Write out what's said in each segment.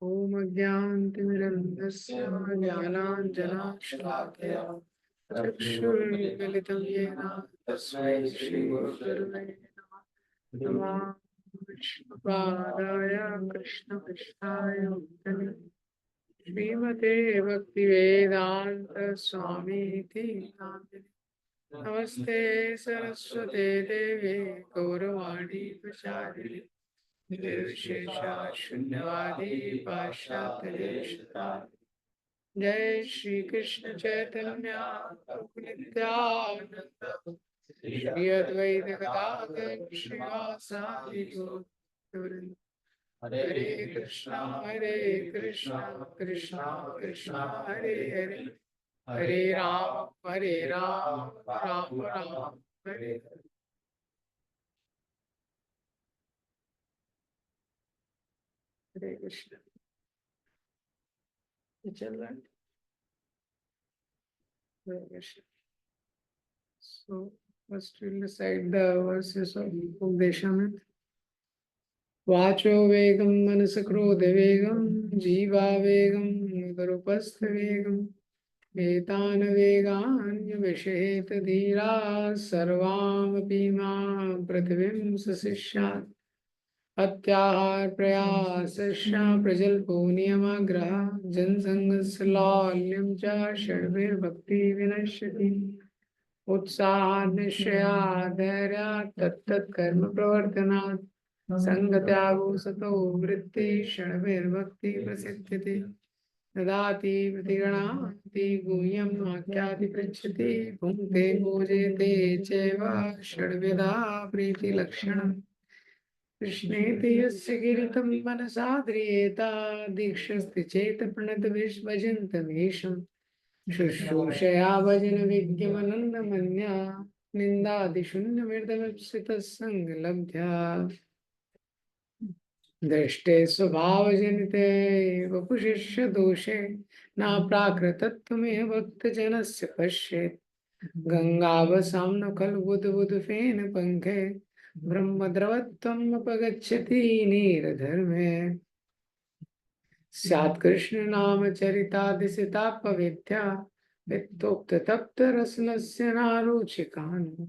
ओम अज्ञानतिमिरन्धस्य ज्ञानाञ्जनशलाकया चक्षुर्मिलितं येन तस्मै श्रीगुरुवे नमः। विष्णुपादाय कृष्णपृष्ठाय भूतले श्रीमते भक्तिवेदान्त स्वामीति नामिने। नमस्ते सरस्वते देवे गौरवाणी प्रचारिणे निर्विशेषा शून्यवादी पाश्चात्यदेशतारिणे। जय श्री कृष्ण चैतन्य प्रभु नित्यानंद श्री अद्वैत गदाधर श्रीवासादि गौरवृंद। हरे कृष्णा कृष्णा कृष्णा हरे हरे, हरे राम राम राम हरे हरे। हरे कृष्ण। ये चल रहा है। हरे Krishna. So first we'll recite the verses of Updeshamrit. वाचो वेगं मनस क्रोध वेगं जीवा वेगं विपरुपस्थ वेगं एतान वेगान् विषेत धीरा सर्वामपि मां पृथिवीं सशिष्यात्। अत्याहार प्रयासश्च प्रजल्पो नियमाग्रह जनसंगस्य लाल्यं च षड्भिर्भक्ति विनश्यति। उत्साहात् निश्चयात् धैर्यात् तत्तत् कर्म प्रवर्तनात् संगत्यागो सतो वृत्ति क्षणभिर्भक्ति प्रसिद्ध्यति। ददाति प्रतिगणाति गुह्यम् आख्याति पृच्छति भुङ्क्ते भोजयते चैव षड्विधा प्रीतिलक्षणम्। कृष्णेति यस्य कीर्तं मनसा ध्रियेता दीक्षस्ति चेत् प्रणतविश्वभजन्तमीशम्। शुश्रूषया भजन विज्ञमनन्दमन्या निन्दादिशून्यमृतमीप्सितः सङ्गलब्ध्या। दृष्टे स्वभावजनिते वपुषिष्य दोषे न प्राकृतत्वमेव भक्तजनस्य पश्येत्। गङ्गावसां न खलु बुधबुधफेन पङ्खे ब्रह्मद्रवत्वम् अपगच्छति नीरधर्मे। स्यात् कृष्ण नाम चरितादिसितापविद्या वित्तोक्त तप्त रसनस्य नारुचिकान्।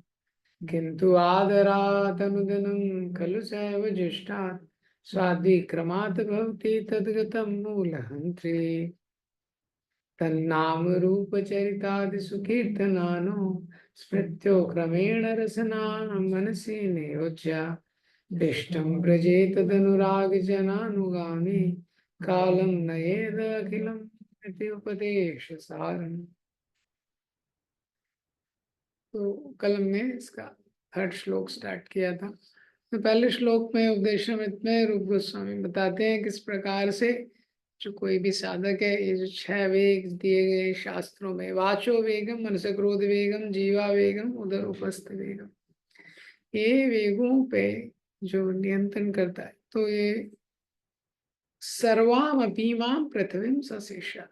किन्तु आदरात् अनुदिनं खलु सैव जुष्टात् स्वादिक्रमात् भवति तद्गतं मूलहन्त्रे। तन्नाम रूपचरितादिषु कीर्तनानो स्मृत्यो क्रमेण रसना मनसि नियोज्य। दृष्टं व्रजेत तदनुरागजनानुगामी कालं नयेद अखिलम् इति उपदेशसारम्। तो कल हमने इसका थर्ड श्लोक स्टार्ट किया था। तो पहले श्लोक में उपदेशामृत में रूप गोस्वामी बताते हैं किस प्रकार से जो कोई भी साधक है, ये जो 6 वेग दिए गए शास्त्रों में, वाचो वेगम मनस क्रोध वेगम जीवा वेगम उदर उपस्थ वेगम, ये वेगों पे जो नियंत्रण करता है तो ये सर्वाम अपीमाम पृथ्वीम सशिष्य,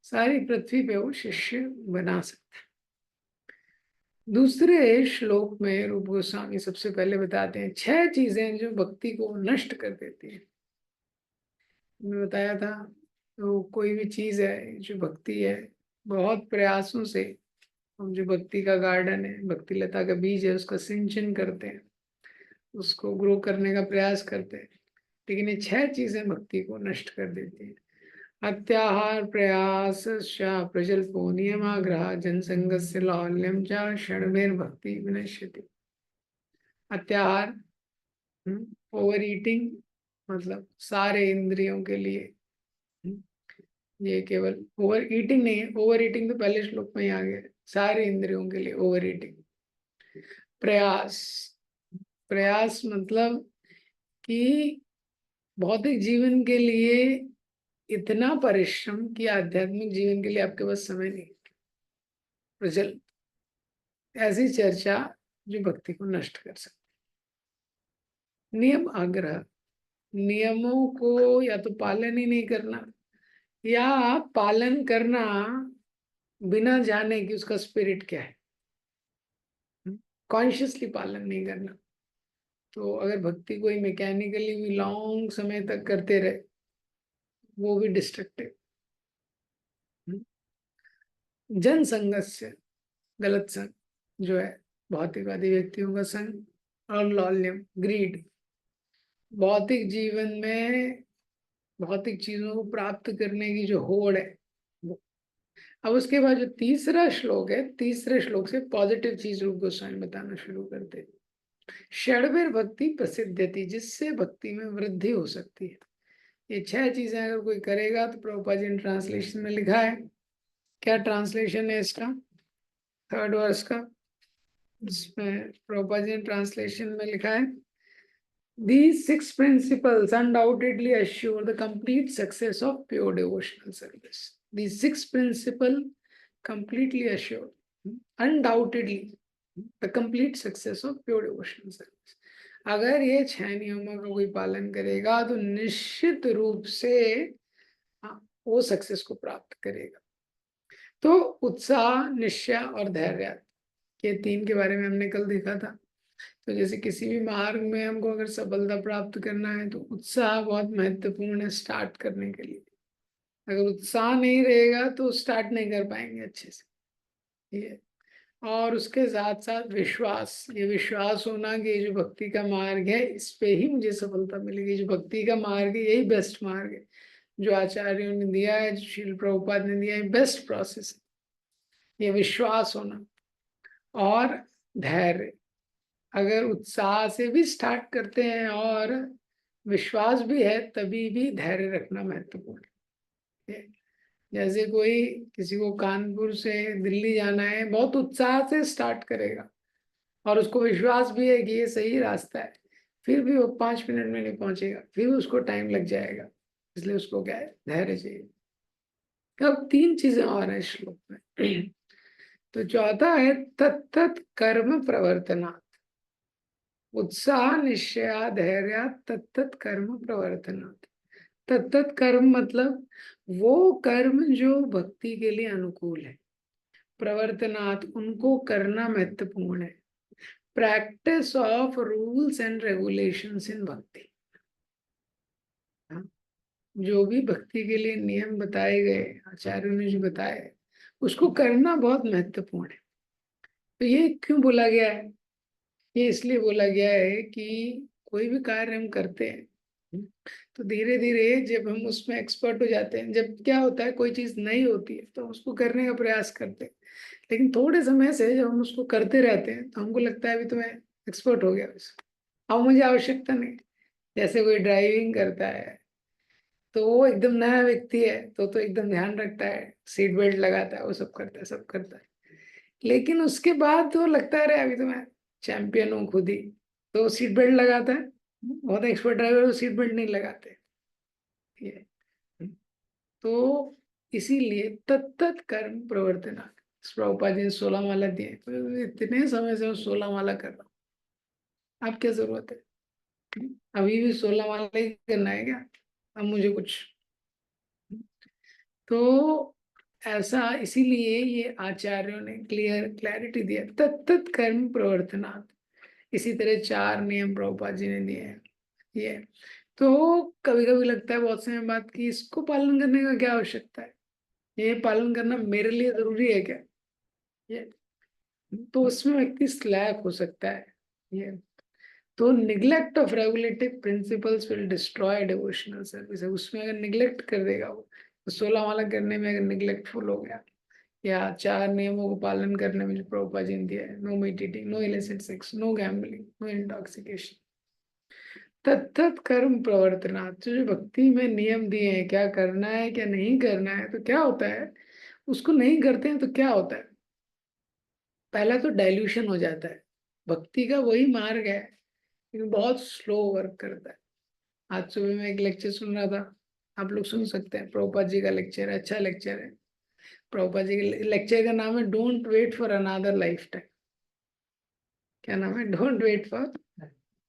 सारी पृथ्वी पे वो शिष्य बना सकता है। दूसरे श्लोक में रूप गोस्वामी सबसे पहले बताते हैं 6 चीजें जो भक्ति को नष्ट कर देती है। मैंने बताया था तो कोई भी चीज है जो भक्ति है, बहुत प्रयासों से हम जो भक्ति का गार्डन है, भक्ति लता का बीज है, उसका सिंचन करते हैं, उसको ग्रो करने का प्रयास करते हैं, लेकिन ये 6 चीजें भक्ति को नष्ट कर देती है। अत्याहार प्रयास प्रजल्पो नियमाग्रह जनसंगस्य लाल्यं च क्षणभक्ति विनश्यति। अत्याहार ओवर ईटिंग, मतलब सारे इंद्रियों के लिए। ये केवल ओवर ईटिंग नहीं है, ओवर ईटिंग तो पहले श्लोक में ही आ गया, सारे इंद्रियों के लिए ओवर ईटिंग। प्रयास, प्रयास मतलब कि भौतिक जीवन के लिए इतना परिश्रम कि आध्यात्मिक जीवन के लिए आपके पास समय नहीं। प्रजल, ऐसी चर्चा जो भक्ति को नष्ट कर सकती। नियम आग्रह, नियमों को या तो पालन ही नहीं करना या पालन करना बिना जाने कि उसका स्पिरिट क्या है, कॉन्शियसली पालन नहीं करना। तो अगर भक्ति कोई मैकेनिकली भी लॉन्ग समय तक करते रहे वो भी डिस्ट्रक्टिव। जन संगस्य, गलत संग जो है, भौतिकवादी व्यक्तियों का संग, और लौल्यम, ग्रीड, भौतिक जीवन में भौतिक चीजों को प्राप्त करने की जो होड़ है वो। अब उसके बाद जो तीसरा श्लोक है, तीसरे श्लोक से पॉजिटिव चीज रूप गोस्वामी बताना शुरू करते हैं। षड्वीर भक्ति प्रसिद्धति, जिससे भक्ति में वृद्धि हो सकती है। ये 6 चीजें अगर कोई करेगा तो प्रभुपाद जी ने ट्रांसलेशन में लिखा है। क्या ट्रांसलेशन है इसका? 3rd वर्ष का, इसमें प्रभुपाद जी ने ट्रांसलेशन में लिखा है, These 6 principles undoubtedly assure the complete success of pure devotional service. These 6 principles completely assure, undoubtedly, the complete success of pure devotional service. अगर ये 6 नियमों का कोई पालन करेगा तो निश्चित रूप से वो सक्सेस को प्राप्त करेगा। तो उत्साह, निश्चय और धैर्य, ये 3 के बारे में हमने कल देखा था। तो जैसे किसी भी मार्ग में हमको अगर सफलता प्राप्त करना है तो उत्साह बहुत महत्वपूर्ण है स्टार्ट करने के लिए। अगर उत्साह नहीं रहेगा तो स्टार्ट नहीं कर पाएंगे अच्छे से। ये और उसके साथ साथ विश्वास, ये विश्वास होना कि जो भक्ति का मार्ग है इस पे ही मुझे सफलता मिलेगी। जो भक्ति का मार्ग है यही बेस्ट मार्ग है, जो आचार्यों ने दिया है, जो श्रील प्रभुपाद ने दिया है, बेस्ट प्रोसेस है। ये विश्वास होना और धैर्य, अगर उत्साह से भी स्टार्ट करते हैं और विश्वास भी है तभी भी धैर्य रखना महत्वपूर्ण है। जैसे कोई किसी को कानपुर से दिल्ली जाना है, बहुत उत्साह से स्टार्ट करेगा और उसको विश्वास भी है कि ये सही रास्ता है, फिर भी वो 5 मिनट में नहीं पहुंचेगा, फिर उसको टाइम लग जाएगा। इसलिए उसको क्या है, धैर्य चाहिए। अब 3 चीजें और हैं श्लोक में। तो चौथा है तत्त कर्म प्रवर्तना, उत्साह, निश्चय, धैर्य, तत्त कर्म प्रवर्तनात्। तत्त कर्म मतलब वो कर्म जो भक्ति के लिए अनुकूल है, प्रवर्तनात् उनको करना महत्वपूर्ण है। Practice of rules and regulations in bhakti, जो भी भक्ति के लिए नियम बताए गए, आचार्यों ने जो बताया उसको करना बहुत महत्वपूर्ण है। तो ये क्यों बोला गया है? ये इसलिए बोला गया है कि कोई भी कार्य हम करते हैं तो धीरे धीरे जब हम उसमें एक्सपर्ट हो जाते हैं, जब क्या होता है कोई चीज नहीं होती है तो उसको करने का प्रयास करते हैं, लेकिन थोड़े समय से जब हम उसको करते रहते हैं तो हमको लगता है अभी तो मैं एक्सपर्ट हो गया उसको, अब मुझे आवश्यकता नहीं। जैसे कोई ड्राइविंग करता है तो वो एकदम नया व्यक्ति है तो एकदम ध्यान रखता है, सीट बेल्ट लगाता है, वो सब करता है, सब करता है, लेकिन उसके बाद तो लगता है अरे अभी तो मैं चैंपियन हूँ खुद ही, तो सीट बेल्ट लगाता है। बहुत एक्सपर्ट ड्राइवर तो सीट बेल्ट नहीं लगाते। ये तो इसीलिए तत्त कर्म प्रवर्तना, प्रभुपाद जी ने 16 माला दिए, तो इतने समय से मैं 16 माला कर रहा हूँ, अब क्या जरूरत है? अभी भी 16 माला ही करना है क्या अब मुझे कुछ? तो ऐसा इसीलिए ये आचार्यों ने क्लैरिटी दिया, तत्त कर्म प्रवर्तनात्। इसी तरह 4 नियम प्रभुपाद जी ने दिए हैं। ये तो कभी कभी लगता है बहुत समय बाद कि इसको पालन करने का क्या आवश्यकता है, ये पालन करना मेरे लिए जरूरी है क्या? ये तो उसमें व्यक्ति स्लैक हो सकता है। ये तो neglect of regulative principles will destroy devotional service. उसमें अगर निग्लेक्ट कर देगा वो, तो 16 माला करने में अगर निग्लेक्टफुल हो गया, या 4 नियमों को पालन करने में जो प्रभुपाद जी ने दिया है, no meat eating, no illicit sex, no gambling, no intoxication, तत्त कर्म प्रवर्तना, जो भक्ति में नियम दिए हैं क्या करना है क्या नहीं करना है, तो क्या होता है उसको नहीं करते हैं तो क्या होता है? पहला तो डाइल्यूशन हो जाता है। भक्ति का वही मार्ग है लेकिन बहुत स्लो वर्क करता है। आज सुबह में एक लेक्चर सुन रहा था, आप लोग सुन सकते हैं, प्रभुपाद जी का लेक्चर है, अच्छा लेक्चर है। प्रभुपाद जी के लेक्चर का नाम है don't wait for another lifetime. क्या नाम है? Don't wait for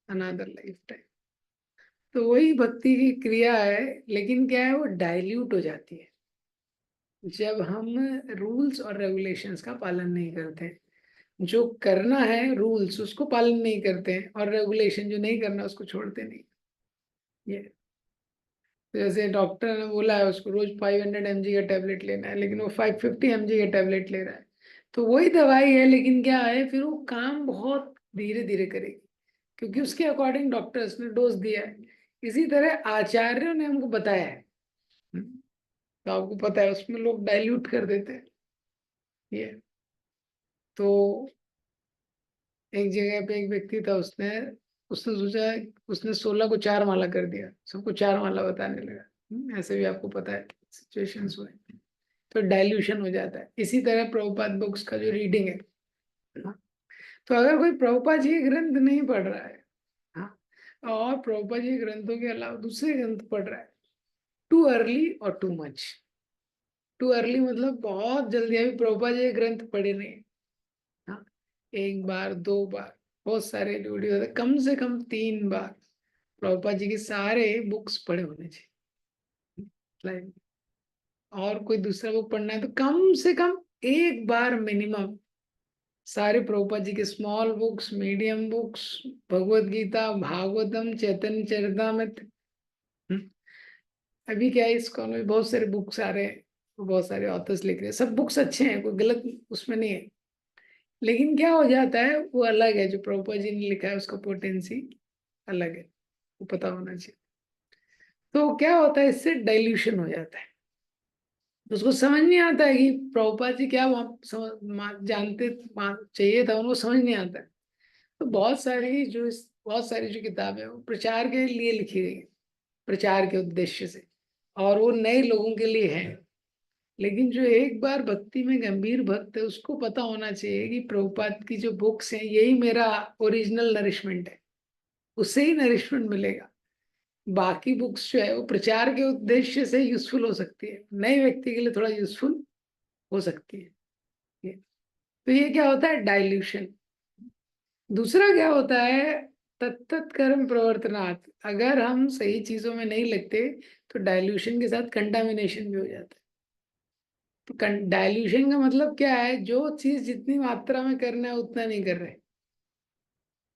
another lifetime. तो वही भक्ति की क्रिया है, लेकिन क्या है वो डाइल्यूट हो जाती है जब हम रूल्स और रेगुलेशंस का पालन नहीं करते हैं। जो करना है रूल्स उसको पालन नहीं करते हैं और रेगुलेशन जो नहीं करना उसको छोड़ते नहीं। ये तो जैसे डॉक्टर ने बोला है उसको रोज 500 mg का टैबलेट लेना है, लेकिन वो 550 mg का टैबलेट ले रहा है, तो वही दवाई है, लेकिन क्या है फिर वो काम बहुत धीरे धीरे करेगी, क्योंकि उसके अकॉर्डिंग डॉक्टर्स ने डोज दिया है। इसी तरह आचार्यों ने हमको बताया है। तो आपको पता है उसमें लोग डाइल्यूट कर देते हैं ये। तो एक जगह पे एक व्यक्ति था, उसने उसने सोचा, उसने 16 को 4 माला कर दिया, सबको 4 माला बताने लगा। ऐसे भी आपको पता है सिचुएशंस हुए, तो डाइल्यूशन हो जाता है। इसी तरह प्रभुपाद बुक्स का जो रीडिंग है, हाँ, तो अगर कोई प्रभुपाद जी के ग्रंथ नहीं पढ़ रहा है, हाँ, और प्रभुपाद जी के ग्रंथों के अलावा दूसरे ग्रंथ पढ़ रहा है, टू अर्ली और टू मच। टू अर्ली मतलब बहुत जल्दी, अभी प्रभुपाद जी के ग्रंथ पढ़े नहीं, हाँ, एक बार 2 बार, बहुत सारे वीडियो होते, कम से कम 3 बार प्रभुपाद जी के सारे बुक्स पढ़े होने चाहिए लाइव। और कोई दूसरा बुक पढ़ना है तो कम से कम एक बार मिनिमम सारे प्रभुपाद जी के small books, medium books, Bhagavad Gita, Bhagavatam, चैतन्य चरितामृत। हम्म, अभी क्या है, इसको में बहुत सारे बुक्स आ रहे हैं, बहुत सारे ऑथर्स लिख रहे हैं, सब बुक्स अच्छे हैं, कोई गलत उसमें नहीं है, लेकिन क्या हो जाता है वो अलग है, जो प्रभुपाद जी ने लिखा है उसका पोटेंसी अलग है, वो पता होना चाहिए। तो क्या होता है, इससे डाइल्यूशन हो जाता है, उसको समझ नहीं आता है कि प्रभुपाद जी क्या जानते चाहिए था, उनको समझ नहीं आता है। तो बहुत सारी जो किताबें हैं वो प्रचार के लिए लिखी गई है, प्रचार के उद्देश्य से, और वो नए लोगों के लिए है। लेकिन जो एक बार भक्ति में गंभीर भक्त है, उसको पता होना चाहिए कि प्रभुपाद की जो बुक्स हैं यही मेरा ओरिजिनल नरिशमेंट है, उससे ही नरिशमेंट मिलेगा। बाकी बुक्स जो है वो प्रचार के उद्देश्य से यूजफुल हो सकती है, नए व्यक्ति के लिए थोड़ा यूजफुल हो सकती है ये। तो ये क्या होता है, डाइल्यूशन। दूसरा क्या होता है, तत्त कर्म प्रवर्तनात्, अगर हम सही चीजों में नहीं लगते तो डाइल्यूशन के साथ कंटामिनेशन भी हो जाता है। तो डाइल्यूशन का मतलब क्या है, जो चीज जितनी मात्रा में करना है उतना नहीं कर रहे,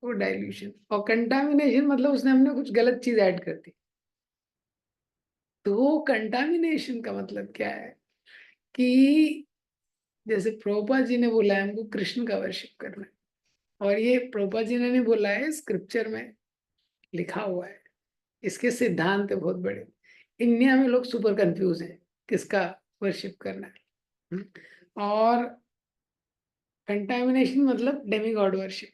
वो डाइल्यूशन। और कंटामिनेशन मतलब उसने हमने कुछ गलत चीज ऐड कर दी। तो कंटामिनेशन का मतलब क्या है कि जैसे प्रभुपाद जी ने बोला है हमको कृष्ण का वर्शिप करना है, और ये प्रभुपाद जी ने नहीं बोला है, स्क्रिप्चर में लिखा हुआ है, इसके सिद्धांत है बहुत बड़े। इंडिया में लोग सुपर कंफ्यूज हैं किसका वर्शिप करना है। और कंटामिनेशन मतलब डेमीगॉड वर्शिप,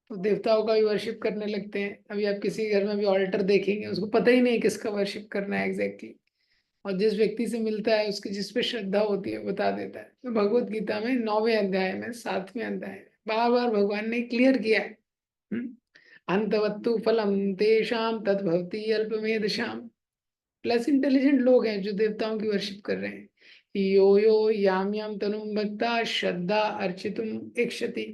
तो देवताओं का भी वर्शिप करने लगते हैं। अभी आप किसी घर में भी ऑल्टर देखेंगे, उसको पता ही नहीं किसका वर्शिप करना है एग्जैक्टली, और जिस व्यक्ति से मिलता है उसकी जिस पे श्रद्धा होती है बता देता है। तो भगवत गीता में 9वें अध्याय में 7वें अध्याय में बार बार भगवान ने क्लियर किया है, अंतवत्तु फलम तेषाम तद्भवति अल्पमेधशाम। प्लस इंटेलिजेंट लोग हैं जो देवताओं की वर्शिप कर रहे हैं, यो यो याम याम तनुम भक्ता श्रद्धा अर्चितुम इक्षति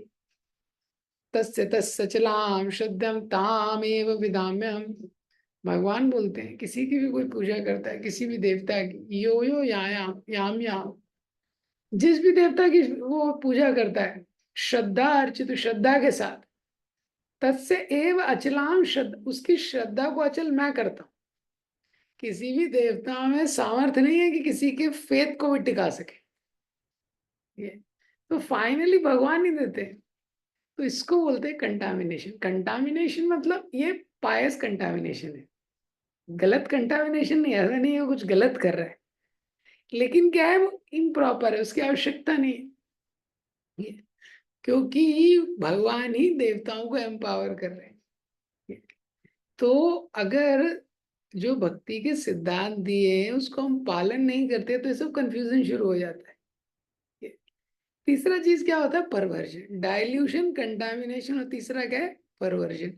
तस्य तस्य चलाम श्रद्धम तामेव विधाम्यहम्। भगवान बोलते हैं किसी की भी कोई पूजा करता है, किसी भी देवता की, यो यो याम याम याम, जिस भी देवता की वो पूजा करता है श्रद्धा अर्चित, श्रद्धा के साथ, तस्य एव अचलाम श्रद्धा, उसकी श्रद्धा को अचल मैं करता हूँ। किसी भी देवता में सामर्थ्य नहीं है कि किसी के फेथ को भी टिका सके ये, तो फाइनली भगवान ही देते हैं। तो इसको बोलते हैं कंटामिनेशन। कंटामिनेशन मतलब ये पायस कंटामिनेशन है, गलत कंटामिनेशन नहीं, ऐसा नहीं है कुछ गलत कर रहा है, लेकिन क्या है वो इम्प्रॉपर है, उसकी आवश्यकता नहीं है ये, क्योंकि भगवान ही देवताओं को एम्पावर कर रहे हैं। तो अगर जो भक्ति के सिद्धांत दिए हैं उसको हम पालन नहीं करते तो ये सब कंफ्यूजन शुरू हो जाता है ये। तीसरा चीज क्या होता है, परवर्जन, डाइल्यूशन, कंटामिनेशन, और तीसरा क्या है, परवर्जन।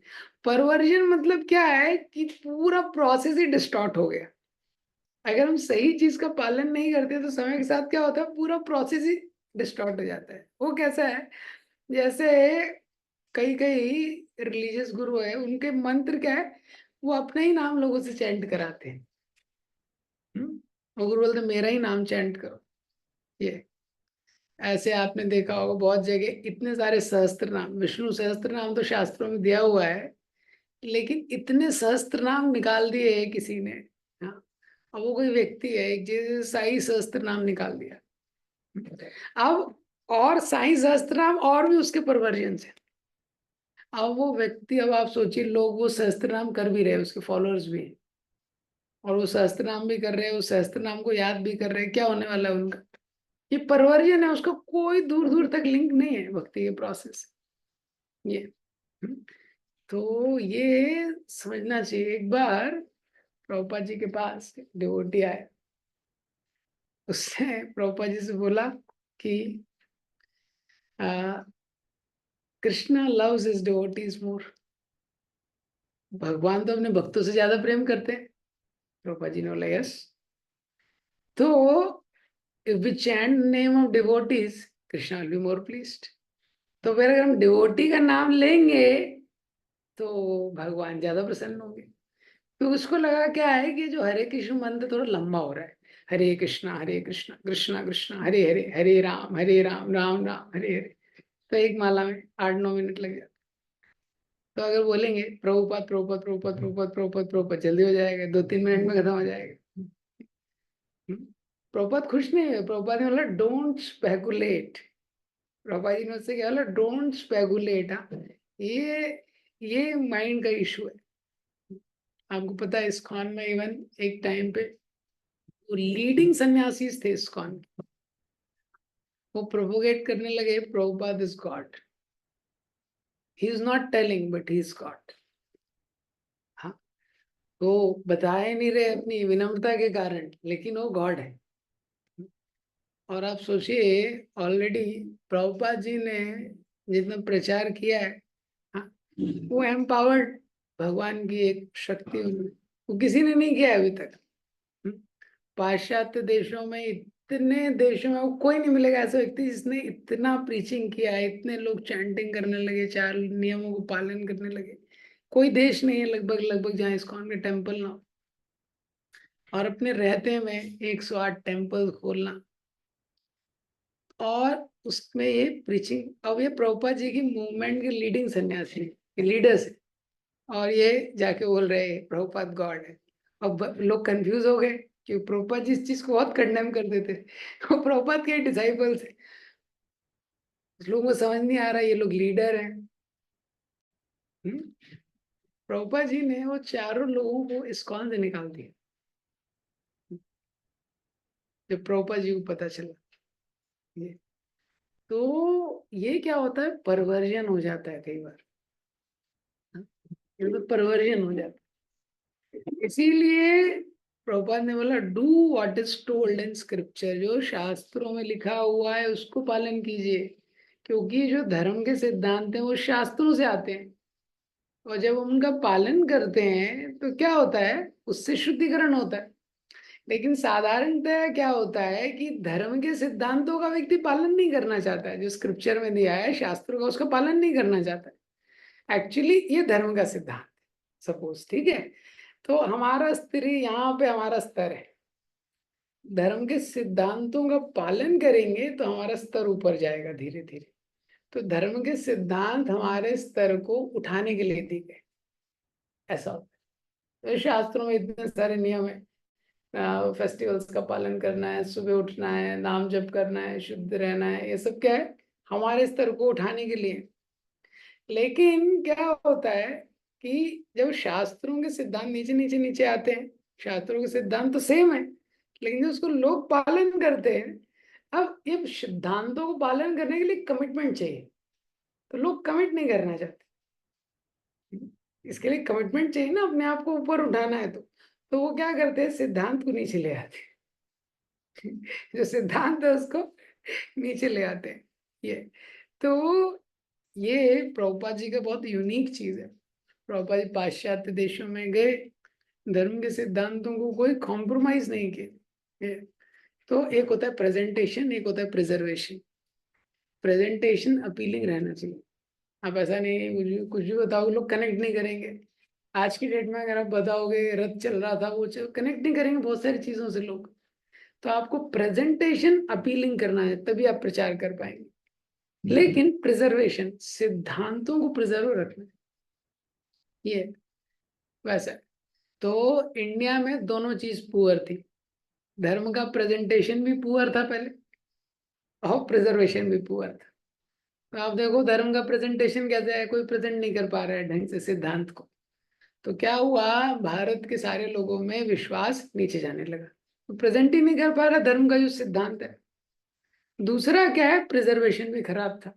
परवर्जन मतलब क्या है कि पूरा प्रोसेस ही डिस्टॉर्ट हो गया। अगर हम सही चीज का पालन नहीं करते तो समय के साथ क्या होता है, पूरा प्रोसेस ही डिस्टॉर्ट हो जाता है। वो कैसा है, जैसे कई कई रिलीजियस गुरु है, उनके मंत्र क्या है, वो अपना ही नाम लोगों से चैंट कराते हैं। वो गुरु बोलते हैं, मेरा ही नाम चैंट करो ये। ऐसे आपने देखा होगा बहुत जगह इतने सारे सहस्त्र नाम, विष्णु सहस्त्र नाम तो शास्त्रों में दिया हुआ है, लेकिन इतने सहस्त्र नाम निकाल दिए किसी ने, अब वो कोई व्यक्ति है, एक जैसे साई सहस्त्र नाम निकाल दिया, अब और साई सहस्त्र नाम और भी उसके परवर्जन है। अब वो व्यक्ति, अब आप सोचिए, लोग वो सहस्त्र नाम कर भी रहे, उसके फॉलोअर्स भी हैं, और वो सहस्त्र नाम भी कर रहे हैं, उस सहस्त्र नाम को याद भी कर रहे हैं, क्या होने वाला है उनका? ये परवर्जन है, उसका कोई दूर दूर तक लिंक नहीं है भक्ति के प्रोसेस। ये हम्म, तो ये समझना चाहिए। एक बार प्रभुपाद जी के पास डिवोटी आया, उसने प्रभुपाद जी से बोला कि कृष्णा लव्स हिज डिवोटीज मोर, भगवान तो अपने भक्तों से ज्यादा प्रेम करते हैं। प्रभुपाद जी ने बोला यस, तो if we chant name of devotees Krishna will be more pleased. तो फिर अगर हम डिवोटी का नाम लेंगे तो भगवान ज्यादा प्रसन्न होंगे। तो उसको लगा क्या है कि जो हरे कृष्ण मंत्र थोड़ा लंबा हो रहा है, हरे कृष्णा कृष्णा कृष्णा हरे हरे, हरे राम राम राम हरे हरे, तो एक माला में 8-9 मिनट लग जाते। तो अगर बोलेंगे प्रभुपाद प्रभुपाद प्रभुपाद प्रभुपाद प्रभुपाद प्रभुपाद, जल्दी हो जाएगा, 2-3 मिनट में खत्म हो जाएगा। हम्म। प्रभुपाद खुश नहीं है, प्रभुपाद ने बोला डोंट स्पेकुलेट। प्रभुपाद जी ने उससे क्या बोला, डोंट स्पेकुलेट। ये माइंड का इशू है। आपको पता है इस्कॉन में इवन एक टाइम पे लीडिंग सन्यासी थे इस्कॉन, वो प्रोपोगेट करने लगे Prabhupada is God, he is not telling but he is God. हाँ, वो बता ही नहीं रहे अपनी विनम्रता के कारण, लेकिन वो गॉड है। और आप सोचिए, ऑलरेडी प्रभुपाद जी ने जितना प्रचार किया है, हाँ, वो एम्पावर्ड, भगवान की एक शक्ति उनमें, वो किसी ने नहीं किया है अभी तक। पाश्चात्य देशों में, इतने देशों में वो कोई नहीं मिलेगा ऐसा व्यक्ति जिसने इतना प्रीचिंग किया है, इतने लोग चैंटिंग करने लगे, 4 नियमों को पालन करने लगे। कोई देश नहीं है लगभग लगभग जहाँ इस्कॉन के टेम्पल ना हो। और अपने रहते में 108 टेम्पल खोलना, और उसमें ये प्रीचिंग। अब ये प्रभुपाद जी की मूवमेंट के लीडिंग सन्यासी, लीडर्स है, और ये जाके बोल रहे हैं प्रभुपाद गॉड है। अब लोग कंफ्यूज हो गए कि प्रभुपाद जी इस चीज को बहुत कंडेम कर देते वो प्रभुपाद के डिसाइपल्स है, लोगों को समझ नहीं आ रहा ये लोग लीडर हैं। प्रभुपाद जी ने वो चारों लोगों को इस्कॉन से निकाल दिया जब प्रभुपाद जी को पता चला। ये तो ये क्या होता है, परवर्जन हो जाता है कई बार, ये तो परवर्जन हो जाता है। इसीलिए प्रभुपाद ने बोला do what is told in scripture, जो शास्त्रों में लिखा हुआ है उसको पालन कीजिए, क्योंकि जो धर्म के सिद्धांत हैं वो शास्त्रों से आते हैं, और जब हम उनका पालन करते हैं तो क्या होता है, उससे शुद्धिकरण होता है। लेकिन साधारणतः क्या होता है कि धर्म के सिद्धांतों का व्यक्ति पालन नहीं करना चाहता है, जो स्क्रिप्चर में दिया है शास्त्रों का, उसका पालन नहीं करना चाहता है। एक्चुअली ये धर्म का सिद्धांत, सपोज, ठीक है, तो हमारा स्तर यहाँ पे, हमारा स्तर है, धर्म के सिद्धांतों का पालन करेंगे तो हमारा स्तर ऊपर जाएगा धीरे धीरे। तो धर्म के सिद्धांत हमारे स्तर को उठाने के लिए दिए गए, ऐसा होता है। तो शास्त्रों में इतने सारे नियम है, फेस्टिवल्स का पालन करना है, सुबह उठना है, नाम जप करना है, शुद्ध रहना है, ये सब क्या है, हमारे स्तर को उठाने के लिए। लेकिन क्या होता है कि जब शास्त्रों के सिद्धांत नीचे नीचे नीचे आते हैं, शास्त्रों के सिद्धांत तो सेम है, लेकिन जो उसको लोग पालन करते हैं, अब ये सिद्धांतों को पालन करने के लिए कमिटमेंट चाहिए, तो लोग कमिट नहीं करना चाहते। इसके लिए कमिटमेंट चाहिए ना, अपने आप को ऊपर उठाना है, तो वो क्या करते हैं, सिद्धांत को नीचे ले आते हैं जो सिद्धांत है उसको नीचे ले आते हैं। ये तो ये प्रभुपाद जी का बहुत यूनिक चीज है। प्रभुपाद जी पाश्चात्य देशों में गए, धर्म के सिद्धांतों को कोई कॉम्प्रोमाइज नहीं किया। तो एक होता है प्रेजेंटेशन, एक होता है प्रिजर्वेशन। प्रेजेंटेशन अपीलिंग रहना चाहिए। आप ऐसा नहीं कुछ भी बताओ, लोग कनेक्ट नहीं करेंगे। आज की डेट में अगर आप बताओगे रथ चल रहा था, वो कनेक्ट नहीं करेंगे बहुत सारी चीजों से लोग। तो आपको प्रेजेंटेशन अपीलिंग करना है, तभी आप प्रचार कर पाएंगे। लेकिन प्रिजर्वेशन, सिद्धांतों को प्रिजर्व रखना, ये वैसा है। तो इंडिया में दोनों चीज पुअर थी, धर्म का प्रेजेंटेशन भी पुअर था पहले और प्रिजर्वेशन भी पुअर था। तो आप देखो धर्म का प्रेजेंटेशन कैसा है, कोई प्रेजेंट नहीं कर पा रहा है ढंग से सिद्धांत को। तो क्या हुआ, भारत के सारे लोगों में विश्वास नीचे जाने लगा, तो प्रेजेंट ही नहीं कर पा रहा धर्म का जो सिद्धांत है। दूसरा क्या है, प्रिजर्वेशन भी खराब था।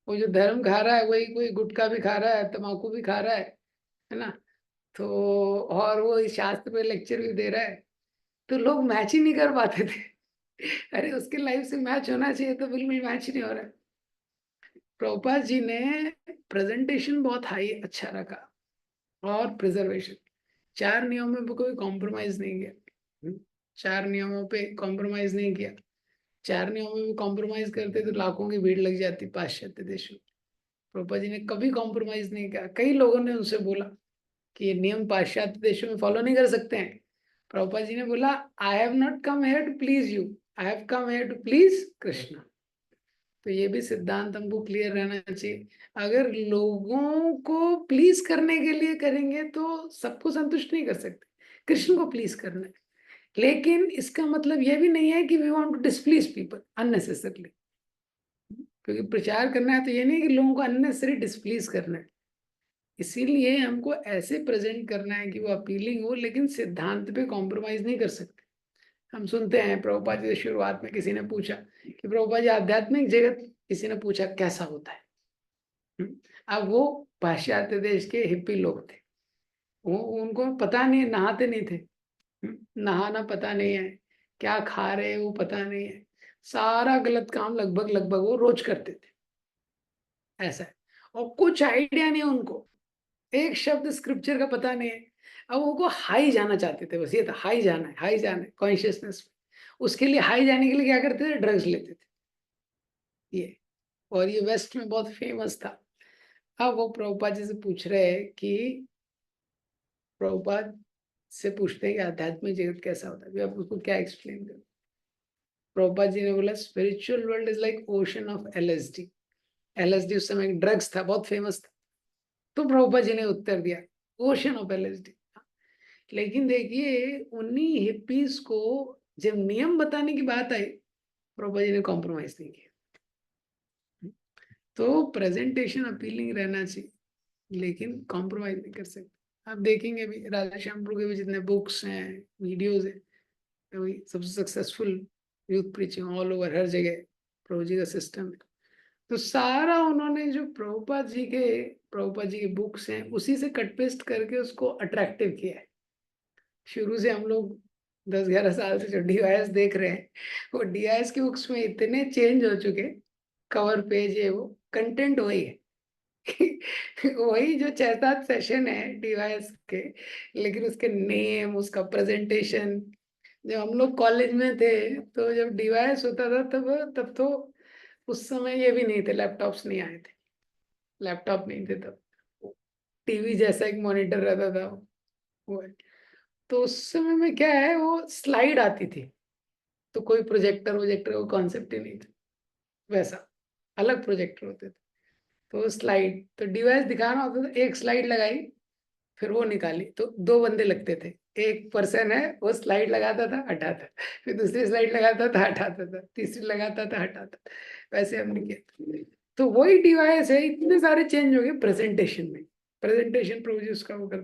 वो जो धर्म खा रहा है वही कोई गुटखा भी खा रहा है, तम्बाकू भी खा रहा है ना। तो और वो इस शास्त्र पे लेक्चर भी दे रहा है, तो लोग मैच ही नहीं कर पाते थे। अरे उसके लाइफ से मैच होना चाहिए, तो बिल्कुल मैच नहीं हो रहा है। प्रभुपाद जी ने प्रेजेंटेशन बहुत हाई अच्छा रखा, और प्रिजर्वेशन, चार नियमों पे कोई कॉम्प्रोमाइज नहीं किया। चार नियमों पे कॉम्प्रोमाइज नहीं किया। चार नियमों में कॉम्प्रोमाइज करते तो लाखों की भीड़ लग जाती पाश्चात्य देशों। प्रभुपाद जी ने कभी कॉम्प्रोमाइज नहीं किया। कई लोगों ने उनसे बोला कि ये नियम पाश्चात्य देशों में फॉलो नहीं कर सकते हैं। प्रभुपाद जी ने बोला, I have not come here to please you, I have come here to please Krishna. तो ये भी सिद्धांत हमको क्लियर रहना चाहिए। अगर लोगों को प्लीज करने के लिए करेंगे तो सबको संतुष्ट नहीं कर सकते, कृष्ण को प्लीज करना है। लेकिन इसका मतलब यह भी नहीं है कि we want to displease people unnecessarily. क्योंकि प्रचार करना है तो ये नहीं कि लोगों को अननेसेसरी डिसप्लीज करना है। इसीलिए हमको ऐसे प्रेजेंट करना है कि वो अपीलिंग हो, लेकिन सिद्धांत पे कॉम्प्रोमाइज नहीं कर सकते। हम सुनते हैं प्रभुपाद जी से शुरुआत में किसी ने पूछा कि प्रभुपाद जी आध्यात्मिक जगत, किसी ने पूछा कैसा होता है। अब वो पाश्चात्य देश के हिप्पी लोग थे, वो उनको पता नहीं, नहाते नहीं थे। नहाना पता नहीं है, क्या खा रहे हैं वो पता नहीं है, सारा गलत काम लगभग लगभग वो रोज करते थे। ऐसा है, और कुछ आइडिया नहीं उनको, एक शब्द स्क्रिप्चर का पता नहीं है। अब वो हाई जाना चाहते थे, बस ये था, हाई जाना है, हाई जाना है कॉन्शियसनेस में। उसके लिए हाई जाने के लिए क्या करते थे, ड्रग्स लेते थे ये। और ये वेस्ट में बहुत फेमस था। अब वो प्रभुपाद जी से पूछ रहे हैं कि, प्रभुपाद से पूछते हैं कि आध्यात्मिक जगत कैसा होता है, आप उसको क्या एक्सप्लेन करो। प्रभुपाद जी ने बोला, spiritual world is like ocean of LSD. LSD उस समय ड्रग्स था, बहुत फेमस था। तो प्रभुपाद जी ने उत्तर दिया, ओशन ऑफ एलएसडी। लेकिन देखिए उन्हीं हिप्पीज को जब नियम बताने की बात आई, प्रभुपाद जी ने कॉम्प्रोमाइज नहीं किया। तो प्रेजेंटेशन अपीलिंग रहना चाहिए, लेकिन कॉम्प्रोमाइज नहीं कर सकते। आप देखेंगे भी राधा श्याम प्रभु के भी जितने बुक्स हैं, वीडियोज हैं, तो वही सबसे successful youth preaching all over, हर जगह प्रभु जी का सिस्टम है। तो सारा उन्होंने जो प्रभुपाद जी के बुक्स हैं उसी से कट पेस्ट करके उसको अट्रैक्टिव किया है। शुरू से हम लोग 10-11 साल से जो डीवाईएस देख रहे हैं, वो डीवाईएस की बुक्स में इतने चेंज हो चुके, कवर पेज है, वो कंटेंट वही है। वही जो 6-7 सेशन है डीवाईएस के, लेकिन उसके नेम, उसका प्रेजेंटेशन। जब हम लोग कॉलेज में थे, तो जब डीवाईएस होता था तब तो उस समय ये भी नहीं थे, लैपटॉप्स नहीं आए थे, लैपटॉप नहीं थे तब, टीवी जैसा एक मॉनिटर रहता था वो। तो उस समय में क्या है, वो स्लाइड आती थी, तो कोई प्रोजेक्टर वोजेक्टर को कॉन्सेप्ट ही नहीं था वैसा, अलग प्रोजेक्टर होते थे। तो स्लाइड, तो डिवाइस दिखाना होता था, एक स्लाइड लगाई, फिर वो निकाली, तो 2 बंदे लगते थे। एक पर्सन है, वो स्लाइड लगाता था हटाता, फिर दूसरी स्लाइड लगाता था हटाता था, तीसरी लगाता था हटाता था, वैसे हमने किया। तो वही डिवाइस है, इतने सारे चेंज हो गए प्रेजेंटेशन में। प्रेजेंटेशन प्रभु जी उसका वो कर,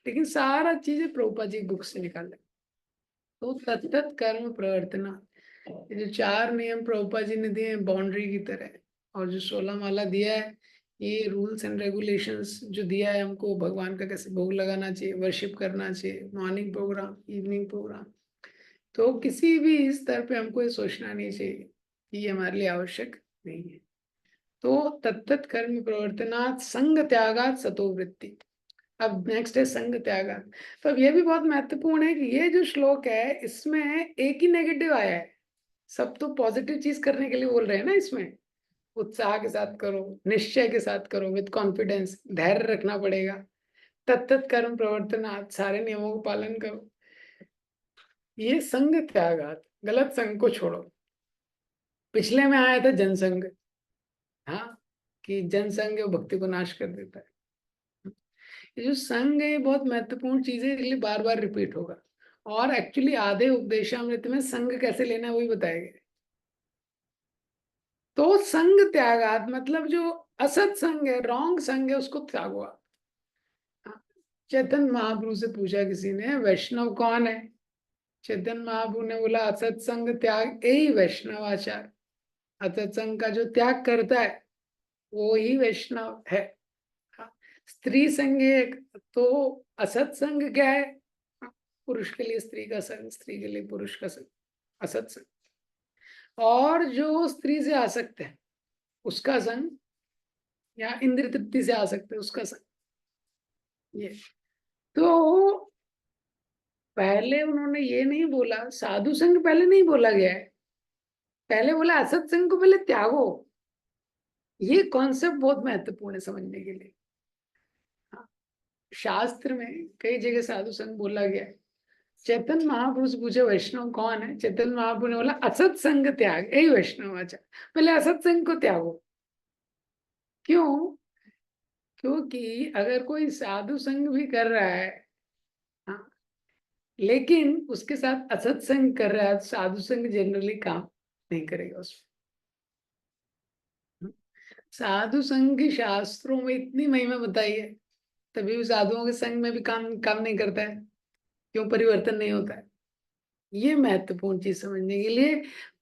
लेकिन सारा चीजें प्रभुपाद जी बुक से निकाल। तो तत्त कर्म प्रवर्तना, ये जो 4 नियम प्रभुपाद जी ने दिए हैं बाउंड्री की तरह, और जो 16 माला दिया है, ये रूल्स एंड रेगुलेशंस जो दिया है हमको, भगवान का कैसे भोग लगाना चाहिए, वर्शिप करना चाहिए, मॉर्निंग प्रोग्राम, इवनिंग प्रोग्राम। तो किसी भी स्तर पे हमको ये सोचना नहीं चाहिए कि ये हमारे लिए आवश्यक नहीं है। तो तत्त कर्म प्रवर्तनात् संग त्यागात् सतो वृत्ति। अब नेक्स्ट है संग त्यागा। तो अब ये भी बहुत महत्वपूर्ण है कि ये जो श्लोक है इसमें एक ही नेगेटिव आया है, सब तो पॉजिटिव चीज करने के लिए बोल रहे हैं ना इसमें। उत्साह के साथ करो, निश्चय के साथ करो, विद कॉन्फिडेंस, धैर्य रखना पड़ेगा। तत्त कर्म प्रवर्तन, आज सारे नियमों का पालन करो। ये संग त्यागात, गलत संग को छोड़ो। पिछले में आया था जनसंग, हाँ, कि जनसंग भक्ति को नाश कर देता है। ये जो संग है ये बहुत महत्वपूर्ण चीज है, इसलिए बार बार रिपीट होगा। और एक्चुअली आधे उपदेशामृत में संग कैसे लेना है वही बताया गया। तो संग त्यागात मतलब जो असत संग है, रॉन्ग संग है, उसको त्यागो आप। चैतन्य महाप्रभु से पूछा किसी ने, वैष्णव कौन है? चैतन्य महाप्रभु ने बोला असत संग त्याग यही वैष्णव आचार। असत संग का जो त्याग करता है वो ही वैष्णव है। हाँ, स्त्री संग एक, तो असत संग क्या है? हाँ, पुरुष के लिए स्त्री का संग, स्त्री के लिए पुरुष का संग, असत संग। और जो स्त्री से आसक्त है उसका संग, या इंद्रिय तृप्ति से आसक्त है उसका संग। ये तो पहले उन्होंने ये नहीं बोला, साधु संग पहले नहीं बोला गया है, पहले बोला असत संग को पहले त्यागो। ये कॉन्सेप्ट बहुत महत्वपूर्ण है समझने के लिए। हाँ, शास्त्र में कई जगह साधु संग बोला गया है। चैतन्य महाप्रभु से पूछे वैष्णव कौन है, चैतन्य महाप्रभु ने बोला असत संग त्याग यही वैष्णव आचार। पहले असत संग को त्यागो। क्यों? क्योंकि अगर कोई साधु संग भी कर रहा है, हाँ, लेकिन उसके साथ असत संग कर रहा है, साधु संग जनरली काम नहीं करेगा उसमें। साधु संघ की शास्त्रों में इतनी महिमा बताई है, तभी भी साधुओं के संग में भी काम काम नहीं करता है। क्यों? परिवर्तन नहीं होता है। ये महत्वपूर्ण चीज समझने के लिए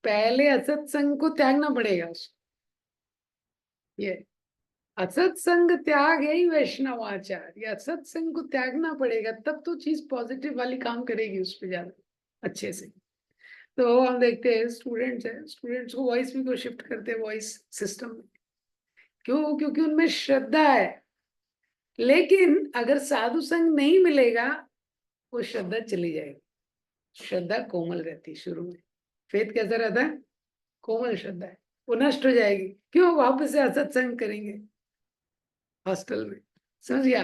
पहले असत संग को त्यागना पड़ेगा उसको। ये असत संग त्याग है ही वैष्णव आचार, ये असत संग को त्यागना पड़ेगा, तब तो चीज पॉजिटिव वाली काम करेगी उस पर ज्यादा अच्छे से। तो हम देखते हैं स्टूडेंट्स है, स्टूडेंट्स को वॉइस में क्यों शिफ्ट करते हैं वॉइस सिस्टम में? क्यों? क्योंकि उनमें श्रद्धा है। लेकिन अगर साधु संग नहीं मिलेगा वो श्रद्धा चली जाएगी। श्रद्धा कोमल रहती है शुरू में। फेथ कैसा रहता है? कोमल श्रद्धा है, वो नष्ट हो जाएगी। क्यों? वापस से असत संग करेंगे हॉस्टल में। समझ गया?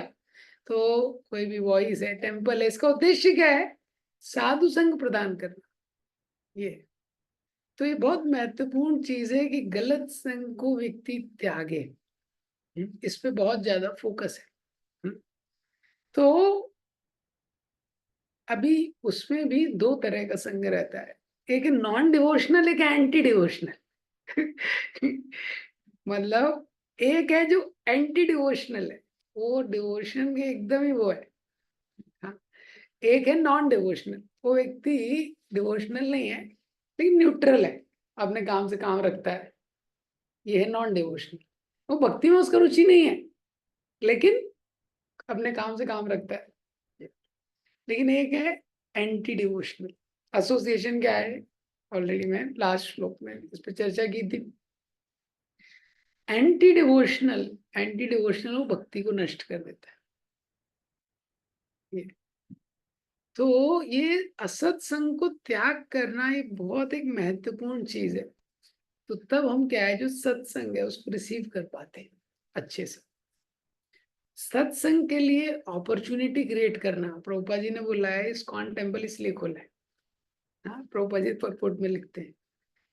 तो कोई भी वॉइस है, टेम्पल है, इसका उद्देश्य क्या है? साधु संग प्रदान करना। ये तो ये बहुत महत्वपूर्ण चीज है कि गलत संग को व्यक्ति त्यागे। इस पे बहुत ज्यादा फोकस है। तो अभी उसमें भी दो तरह का संग रहता है, एक नॉन डिवोशनल, एक एंटी डिवोशनल। मतलब एक है जो एंटी डिवोशनल है, वो डिवोशन के एकदम ही वो है। हाँ, एक है नॉन डिवोशनल, वो व्यक्ति डिवोशनल नहीं है लेकिन न्यूट्रल है, अपने काम से काम रखता है। ये है नॉन डिवोशनल। वो भक्ति में उसका रुचि नहीं है लेकिन अपने काम से काम रखता है। लेकिन एक है एंटी डिवोशनल। एसोसिएशन क्या है? ऑलरेडी मैं लास्ट श्लोक में इस पर चर्चा की थी। एंटी डिवोशनल वो भक्ति को नष्ट कर देता है। ये तो ये असत संग को त्याग करना एक बहुत एक महत्वपूर्ण चीज है। तो तब हम क्या है, जो सत्संग है उसको रिसीव कर पाते हैं अच्छे से। सत्संग के लिए अपॉर्चुनिटी क्रिएट करना, प्रभुपाद जी ने बोला है इस्कॉन टेम्पल इसलिए खोला है। हाँ, प्रभुपाद जी परपोर्ट में लिखते हैं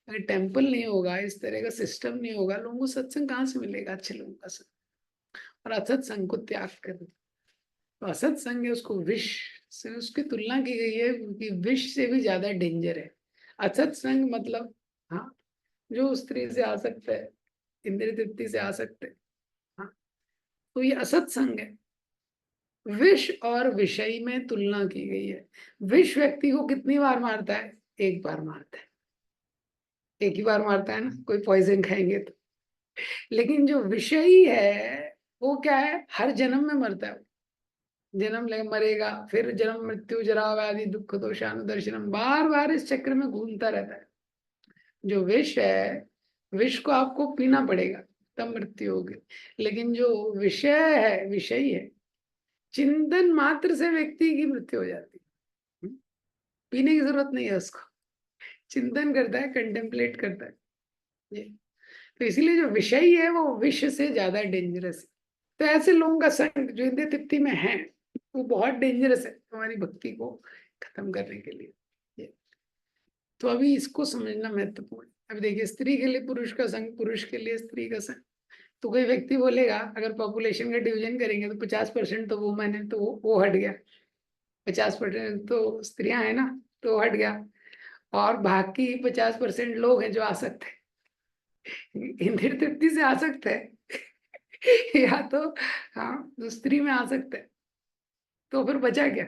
अगर टेम्पल नहीं होगा, इस तरह का सिस्टम नहीं होगा, लोगों को सत्संग कहाँ से मिलेगा? अच्छे लोगों का संग। और असत संग को त्याग कर, तो असत संग है उसको विष से उसकी तुलना की गई है क्योंकि विष से भी ज्यादा डेंजर है असत संग। मतलब हाँ, जो स्त्री से आ सकता है, इंद्रिय तृप्ति से आ सकते हैं, हाँ, तो ये असत संग है। विष और विषय में तुलना की गई है। विष व्यक्ति को कितनी बार मारता है? एक बार मारता है, एक ही बार मारता है ना, कोई पॉइजन खाएंगे तो। लेकिन जो विषयी है वो क्या है? हर जन्म में मरता है। जन्म ले मरेगा, फिर जन्म मृत्यु जरा व्याधि दुख दोषानुदर्शनम, बार बार इस चक्र में घूमता रहता है। जो विष है, विष को आपको पीना पड़ेगा तब मृत्यु होगी। लेकिन जो विषय है, विषयी है, चिंतन मात्र से व्यक्ति की मृत्यु हो जाती है। पीने की जरूरत नहीं है उसको, चिंतन करता है, कंटेम्पलेट करता है। ये तो इसीलिए जो विषयी है वो विष से ज्यादा डेंजरस है। तो ऐसे लोगों का संग जो इंद्रिय तृप्ति में है वो बहुत डेंजरस है हमारी भक्ति को खत्म करने के लिए। ये तो अभी इसको समझना महत्वपूर्ण है। अभी देखिए, स्त्री के लिए पुरुष का संग, पुरुष के लिए स्त्री का संग। तो कोई व्यक्ति बोलेगा अगर पॉपुलेशन का डिवीजन करेंगे तो 50% तो वुमेन है, तो वो हट गया, 50% तो स्त्रियां है ना, तो हट गया, और बाकी 50% लोग हैं जो आ सकते हैं, इंद्रिय तृप्ति से आ सकते हैं या तो हाँ तो स्त्री में आ सकते हैं, तो फिर बचा क्या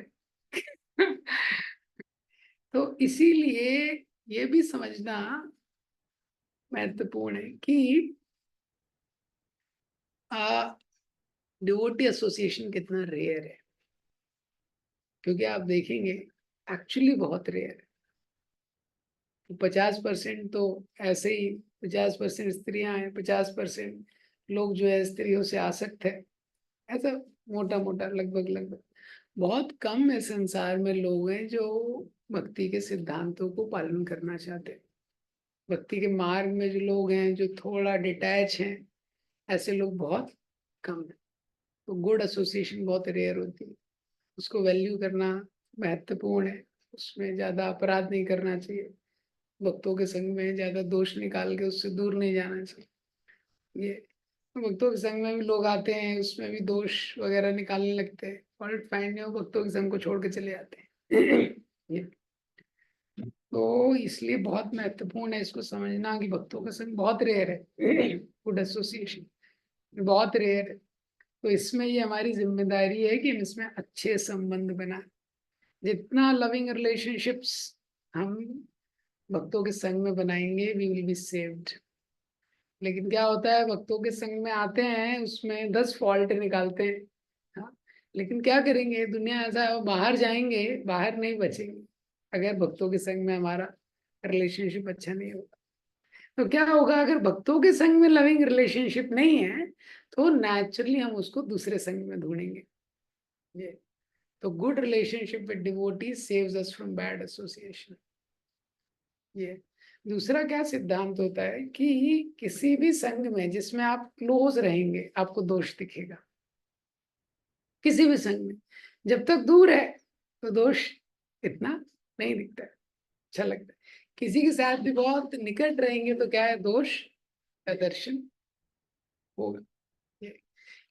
तो इसीलिए ये भी समझना महत्वपूर्ण है कि डिवोटी एसोसिएशन कितना रेयर है, क्योंकि आप देखेंगे एक्चुअली बहुत रेयर है। तो 50% तो ऐसे ही, 50% स्त्रियां हैं, 50% लोग जो है स्त्रियों से आसक्त है, ऐसा मोटा मोटा लगभग लगभग। बहुत कम है संसार में लोग हैं जो भक्ति के सिद्धांतों को पालन करना चाहते हैं। भक्ति के मार्ग में जो लोग हैं जो थोड़ा डिटैच हैं, ऐसे लोग बहुत कम है। तो गुड एसोसिएशन बहुत रेयर होती है, उसको वैल्यू करना महत्वपूर्ण है। उसमें ज्यादा अपराध नहीं करना चाहिए, भक्तों के संग में ज्यादा दोष निकाल के उससे दूर नहीं जाना चाहिए। ये भक्तों के संग में भी लोग आते हैं, उसमें भी दोष वगैरह निकालने लगते हैं, फॉल्ट फाइंड हो, भक्तों के संग को छोड़ के चले जाते हैं ये तो इसलिए बहुत महत्वपूर्ण है इसको समझना कि भक्तों का संग बहुत रेयर है गुड एसोसिएशन बहुत रेयर है। तो इसमें ये हमारी जिम्मेदारी है कि हम इसमें अच्छे संबंध बनाए। जितना लविंग रिलेशनशिप्स हम भक्तों के संग में बनाएंगे, वी विल बी सेव्ड। लेकिन क्या होता है, भक्तों के संग में आते हैं, उसमें 10 फॉल्ट निकालते हैं। हाँ, लेकिन क्या करेंगे, दुनिया ऐसा है, वो बाहर जाएंगे, बाहर नहीं बचेंगे अगर भक्तों के संग में हमारा रिलेशनशिप अच्छा नहीं होगा। तो क्या होगा, अगर भक्तों के संग में लविंग रिलेशनशिप नहीं है तो नेचुरली हम उसको दूसरे संग में ढूंढेंगे। ये तो good relationship with devotees saves us from bad association. ये दूसरा क्या सिद्धांत होता है कि किसी भी संघ में जिसमें आप क्लोज रहेंगे आपको दोष दिखेगा। किसी भी संघ में जब तक दूर है तो दोष इतना नहीं दिखता है, अच्छा लगता है। किसी के साथ भी बहुत निकट रहेंगे तो क्या है, दोष का दर्शन होगा। ये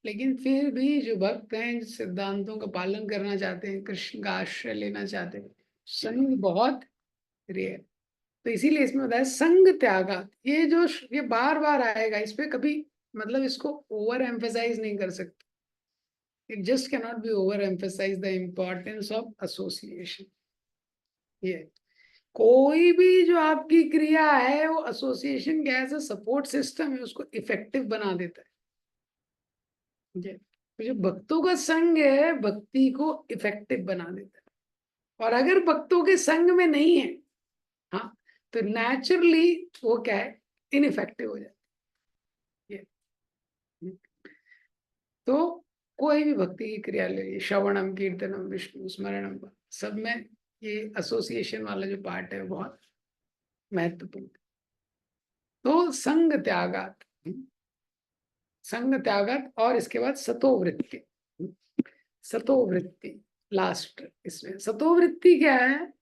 लेकिन फिर भी जो भक्त हैं, जो सिद्धांतों का पालन करना चाहते हैं, कृष्ण का आश्रय लेना चाहते हैं, संघ बहुत रेयर। तो इसीलिए इसमें बताया संग त्यागा। ये जो ये बार बार आएगा, इस पे कभी मतलब इसको ओवर एम्फेसाइज नहीं कर सकते। It just cannot be over emphasize the importance of association. ये कोई भी जो आपकी क्रिया है वो एसोसिएशन का ऐसा सपोर्ट सिस्टम है, उसको इफेक्टिव बना देता है। तो जो भक्तों का संग है भक्ति को इफेक्टिव बना देता है। और अगर भक्तों के संग में नहीं है, हाँ, तो नेचुरली वो क्या है, इनइफेक्टिव हो जाता है। तो कोई भी भक्ति की क्रिया ले लीजिए, श्रवणम कीर्तनम विष्णु स्मरणम, सब में ये एसोसिएशन वाला जो पार्ट है बहुत महत्वपूर्ण। तो संग त्यागात, संग त्यागात, और इसके बाद सतोवृत्ति। सतोवृत्ति लास्ट, इसमें सतोवृत्ति क्या है,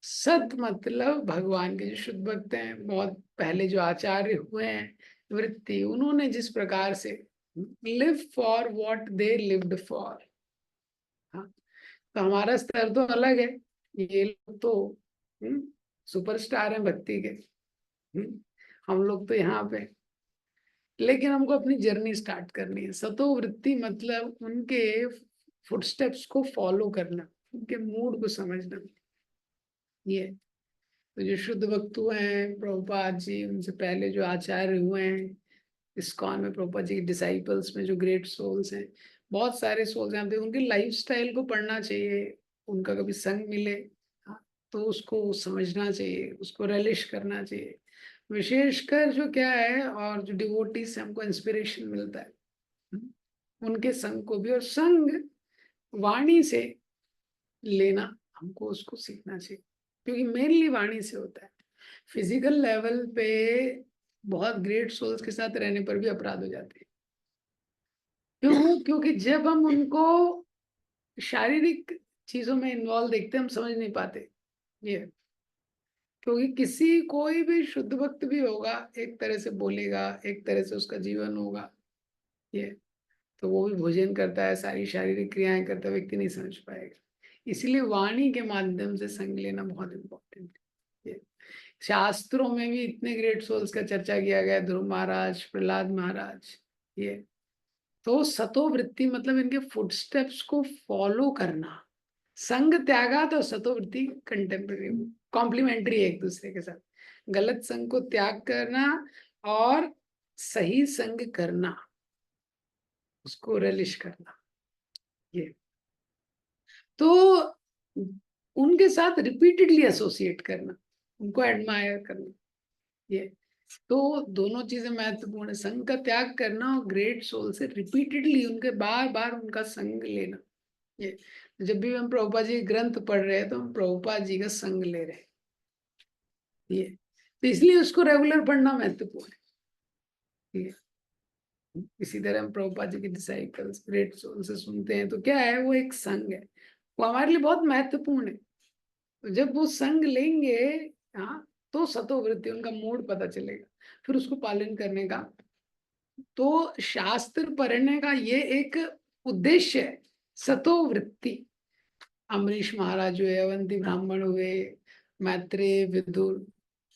सत मतलब भगवान के जो शुद्ध भक्त हैं, बहुत पहले जो आचार्य हुए हैं, वृत्ति उन्होंने जिस प्रकार से live for what they lived for. हाँ, तो हमारा स्तर तो अलग है, ये लोग तो सुपरस्टार हैं भक्ति के। हम लोग तो यहाँ पे, लेकिन हमको अपनी जर्नी स्टार्ट करनी है। सतो वृत्ति मतलब उनके फुटस्टेप्स को फॉलो करना, उनके मूड को समझना। ये तो जो शुद्ध भक्त हुए हैं, प्रभुपाद जी, उनसे पहले जो आचार्य हुए हैं, इस्कॉन में प्रभुपाद जी के डिसाइपल्स में जो ग्रेट सोल्स हैं, बहुत सारे सोल्स हैं, उनके लाइफ स्टाइल को पढ़ना चाहिए। उनका कभी संग मिले, हाँ, तो उसको समझना चाहिए, उसको रिलिश करना चाहिए। विशेषकर जो क्या है, और जो डिवोटी से हमको इंस्पिरेशन मिलता है, उनके संग को भी, और संग वाणी से लेना हमको उसको सीखना चाहिए, क्योंकि मेनली वाणी से होता है। फिजिकल लेवल पे बहुत ग्रेट सोल्स के साथ रहने पर भी अपराध हो जाते हैं। क्यों? क्योंकि जब हम उनको शारीरिक चीजों में इन्वॉल्व देखते हैं हम समझ नहीं पाते ये। क्योंकि किसी कोई भी शुद्ध भक्त भी होगा, एक तरह से बोलेगा, एक तरह से उसका जीवन होगा, ये तो वो भी भोजन करता है, सारी शारीरिक क्रियाएं करता है, व्यक्ति नहीं समझ पाएगा। इसलिए वाणी के माध्यम से संग लेना बहुत इम्पोर्टेंट है। शास्त्रों में भी इतने ग्रेट सोल्स का चर्चा किया गया, ध्रुव महाराज, प्रहलाद महाराज। ये तो सतो वृत्ति मतलब इनके फुटस्टेप्स को फॉलो करना। संग त्यागा तो सतो वृत्ति कंटेम्पररी कॉम्प्लीमेंट्री है एक दूसरे के साथ। गलत संग को त्याग करना और सही संग करना, उसको रिलिश करना। ये तो उनके साथ रिपीटेडली एसोसिएट करना, उनको एडमायर करना, ये तो दोनों चीजें महत्वपूर्ण है। संग का त्याग करना और ग्रेट सोल से रिपीटेडली उनके बार बार उनका संग लेना। ये जब भी हम प्रभुपाद जी ग्रंथ पढ़ रहे हैं तो हम प्रभुपाद जी का संग ले रहे हैं। ये तो इसलिए उसको रेगुलर पढ़ना महत्वपूर्ण है। इसी तरह हम प्रभुपाद जी के डिसाइपल्स ग्रेट सोल से सुनते हैं तो क्या है, वो एक संग है, वो हमारे लिए बहुत महत्वपूर्ण है। तो जब वो संग लेंगे, हाँ, तो सतोवृत्ति उनका मूड पता चलेगा, फिर उसको पालन करने का। तो शास्त्र पढ़ने का ये एक उद्देश्य है, सतोवृत्ति। अमरीश महाराज हुए, अवंती ब्राह्मण हुए, मैत्रेय, विदुर,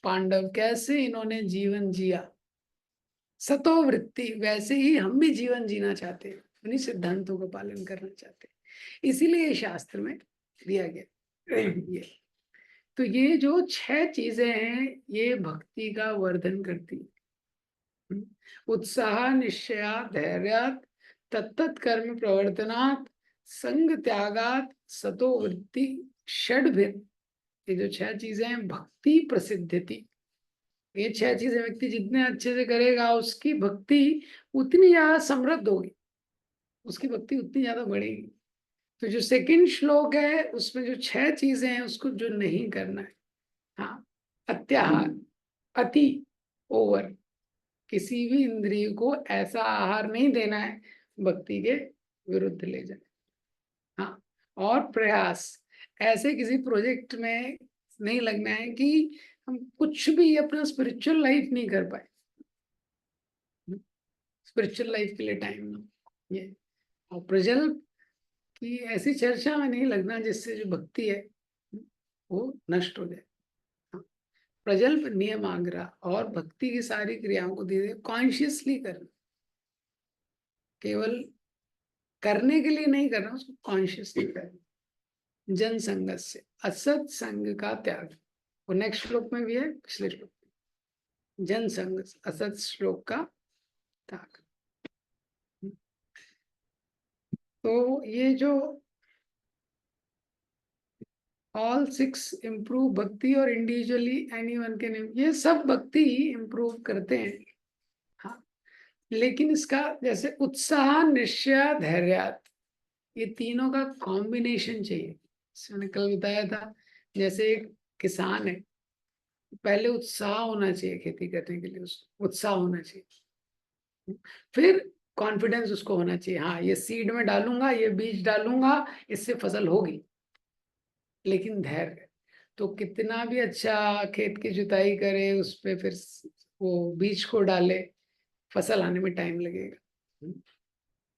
पांडव, कैसे इन्होंने जीवन जिया सतोवृत्ति, वैसे ही हम भी जीवन जीना चाहते हैं, उन्हीं सिद्धांतों का पालन करना चाहते हैं। इसीलिए शास्त्र में दिया गया ये। तो ये जो 6 चीजें हैं ये भक्ति का वर्धन करती है। उत्साह, निश्चया, धैर्यात, तत्त कर्म प्रवर्तनात्, संग त्यागात, सतो वृत्ति, षड्भिर। ये जो 6 चीजें हैं भक्ति प्रसिद्धति, ये 6 चीजें व्यक्ति जितने अच्छे से करेगा उसकी भक्ति उतनी ज्यादा समृद्ध होगी, उसकी भक्ति उतनी ज्यादा बढ़ेगी। तो जो सेकंड श्लोक है उसमें जो 6 चीजें हैं उसको जो नहीं करना है, हाँ, अत्याहार, अति, ओवर, किसी भी इंद्रिय को ऐसा आहार नहीं देना है भक्ति के विरुद्ध ले जाए। हाँ, और प्रयास, ऐसे किसी प्रोजेक्ट में नहीं लगना है कि हम कुछ भी अपना स्पिरिचुअल लाइफ नहीं कर पाए, स्पिरिचुअल लाइफ के लिए टाइम ना, ये और प्रजल की ऐसी चर्चा में नहीं लगना जिससे जो भक्ति है वो नष्ट हो जाए। प्रजल्प, नियम, आग्रह और भक्ति की सारी क्रियाओं को धीरे कॉन्शियसली करना, केवल करने के लिए नहीं करना, उसको कॉन्शियसली करना। जन संगत से असत संग का त्याग, वो नेक्स्ट श्लोक में भी है, पिछले श्लोक में, जन संग असत श्लोक का त्याग। तो ये जो ऑल 6 इम्प्रूव भक्ति और इंडिविजुअली एनीवन कैन, ये सब भक्ति इम्प्रूव करते हैं। हाँ, लेकिन इसका जैसे उत्साह, निश्चय, धैर्य, ये तीनों का कॉम्बिनेशन चाहिए। मैंने कल बताया था, जैसे एक किसान है, पहले उत्साह होना चाहिए खेती करने के लिए, उसको उत्साह होना चाहिए, फिर कॉन्फिडेंस उसको होना चाहिए, हाँ ये सीड में डालूंगा, ये बीज डालूंगा, इससे फसल होगी। लेकिन धैर्य, तो कितना भी अच्छा खेत की जुताई करे, उस पे फिर वो बीज को डाले, फसल आने में टाइम लगेगा।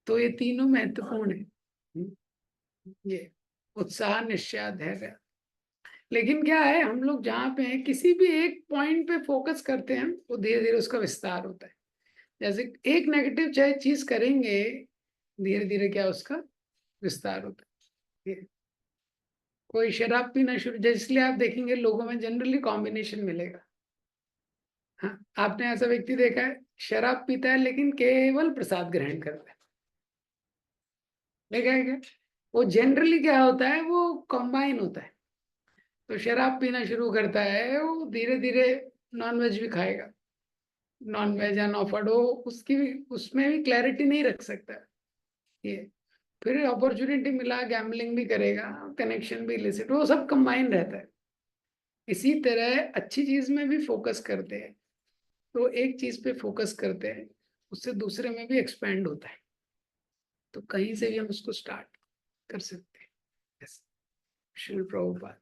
तो ये तीनों महत्वपूर्ण है, ये उत्साह, निश्चय, धैर्य। लेकिन क्या है, हम लोग जहाँ पे हैं किसी भी एक पॉइंट पे फोकस करते हैं, वो धीरे धीरे उसका विस्तार होता है। जैसे एक नेगेटिव चाहे चीज करेंगे, धीरे धीरे क्या उसका विस्तार होता है। कोई शराब पीना शुरू, इसलिए आप देखेंगे लोगों में जनरली कॉम्बिनेशन मिलेगा। हाँ, आपने ऐसा व्यक्ति देखा है शराब पीता है लेकिन केवल प्रसाद ग्रहण करता है, देखा है क्या? वो जनरली क्या होता है, वो कंबाइन होता है। तो शराब पीना शुरू करता है, वो धीरे धीरे नॉनवेज भी खाएगा, नॉनवेज अनऑफर्ड हो, उसकी भी उसमें भी क्लैरिटी नहीं रख सकता ये, फिर अपॉर्चुनिटी मिला गैम्बलिंग भी करेगा, कनेक्शन भी इलिसिट, वो सब कंबाइन रहता है। इसी तरह अच्छी चीज में भी फोकस करते हैं, तो एक चीज पे फोकस करते हैं, उससे दूसरे में भी एक्सपेंड होता है। तो कहीं से भी हम उसको स्टार्ट कर सकते हैं। श्रील प्रभुपाद।